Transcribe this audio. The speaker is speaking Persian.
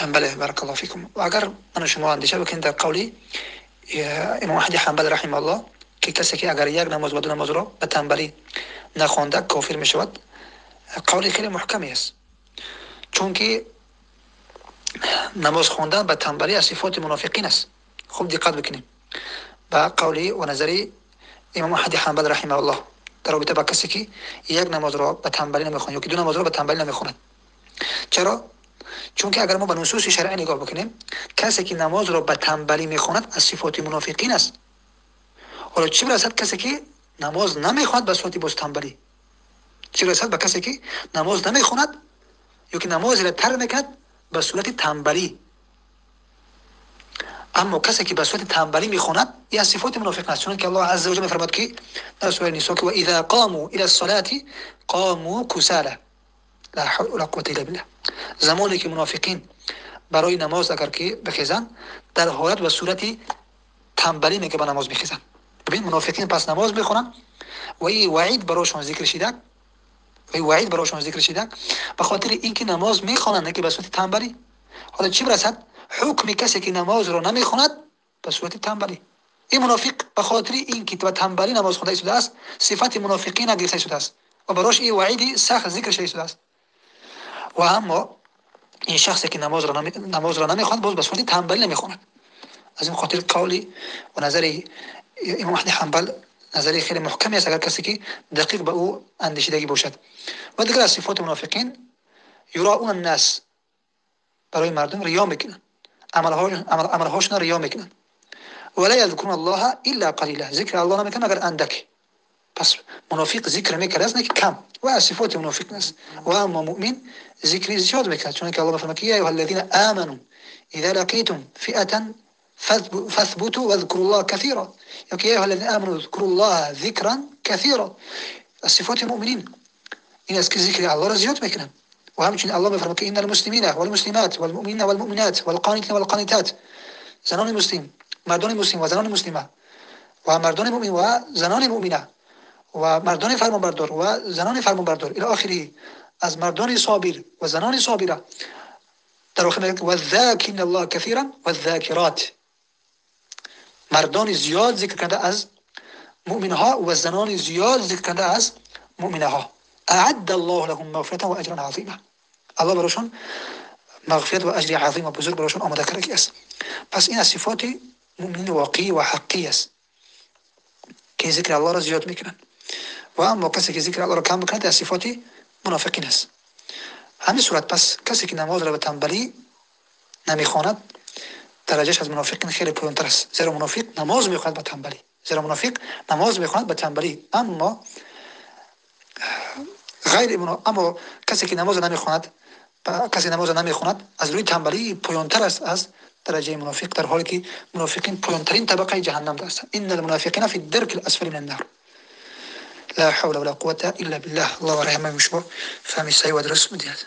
بله بارک الله فیکم. و اگر من شما اندیشه بکنید در قولی امام احمد حنبل رحمه الله که کسی که اگر یک نماز و دو نماز را به تنبلی نخوانده کافر می شود، قولی خیلی محکمی است، چون که نماز خواندن به تنبلی از صفات منافقین است. خوب دقت بکنیم به قولی و نظری امام احمد حنبل رحمه الله در رابطه با کسی که یک نماز را به تنبلی نمیخواند یا که دو نماز را به تنبلی نمیخواند. چرا؟ چون که اگر ما به نصوص شرعی نگاه بکنیم، کسی که نماز را به تنبلی میخواند از صفات منافقین است. حالا چه برسد کسی که نماز نمیخواند به صورت باز تنبلی؟ چه برسد به کسی که نماز نمیخواند یا که نماز را ترک میکند به صورت تنبلی؟ اما کسی که به صورت تنبلی میخواند این از صفات منافقین است، چون که الله عز و جل میفرماید که در سوره نساء که و اذا قاموا الى الصلاه قاموا كسالى لا حول ولا قوة الا بالله. زمانی که منافقین برای نماز اگر که بخیزن در حالت و صورت تنبلی میگه به نماز میخیزن. ببین منافقین پس نماز میخونن و این وعید براشون ذکر شده، به خاطر اینکه نماز میخونن که به صورت تنبلی. حالا چی برسد حکم کسی که نماز رو نمیخوند به صورت تنبلی؟ این منافق به خاطر اینکه به تنبلی نماز خونده شده است، صفت منافقین گرفته شده است و براش این وعید سخت ذکر شده است. و اما این شخصی که نماز را نمیخواند باز به صورت تنبلی نمیخواند. از این خاطر قولی و نظر امام احمد حنبل نظری خیلی محکمی است اگر کسی که دقیق به او اندیشیدگی باشد. و دیگر از صفات منافقین یراؤون الناس، برای مردم ریا میکنن، عملهاشون ریا میکنن. ولا یذکرون الله الا قلیلا، ذکر الله نمیکنن مگر اندک. پس منافق ذکر میکنه از کم و از صفات منافق است. و اما مؤمن ذکر زیاد میکنه، چون که الله فرمود یا ایها الذين آمنوا اذا لقيتم فئة فاثبتوا واذكروا الله كثيرا. یا ایها الذين آمنوا اذكروا الله ذكرا كثيرا. صفات المؤمنين این است که ذکر الله را زیاد میکنن. و همچنین الله میفرماید که ان المسلمین والمسلمات والمؤمنین والمؤمنات والقانتين والقانتات، زنان مسلم، مردان مسلم و زنان مسلمه و مردان مؤمن و زنان مؤمنه و مردان فرمانبردار و زنان فرمانبردار الی آخره، از مردان صابر و زنان صابره. در آخر میگه و الذاکرین الله کثیرا و الذاکرات، مردان زیاد ذکر کرده از مؤمنها و زنان زیاد ذکر کرده از مؤمنها. اعد الله لهم مغفرة و اجرا عظیما، الله براشون مغفرت و اجر عظیم و بزرگ براشون آماده کرده است. پس این از صفات مؤمنین واقعی و حقیقی است که ذکر الله را زیاد میکنن. و اما کسی که ذکر الله را کم میکنه از صفات منافقین است. همین صورت پس کسی که نماز را به تنبلی نمیخواند درجهش از منافقین خیلی پایین‌تر است، زیرا منافق نماز میخواند به تنبلی. اما اما کسی که نماز نمیخواند از روی تنبلی پایین‌تر است از درجه منافق، در حالی که منافقین پایین‌ترین طبقه جهنم هستند. ان المنافقین فی الدرک الاسفل من النار. لا حول ولا قوة الا بالله. الله رحمه مشبه فهمی صحیح و درست می‌دهد.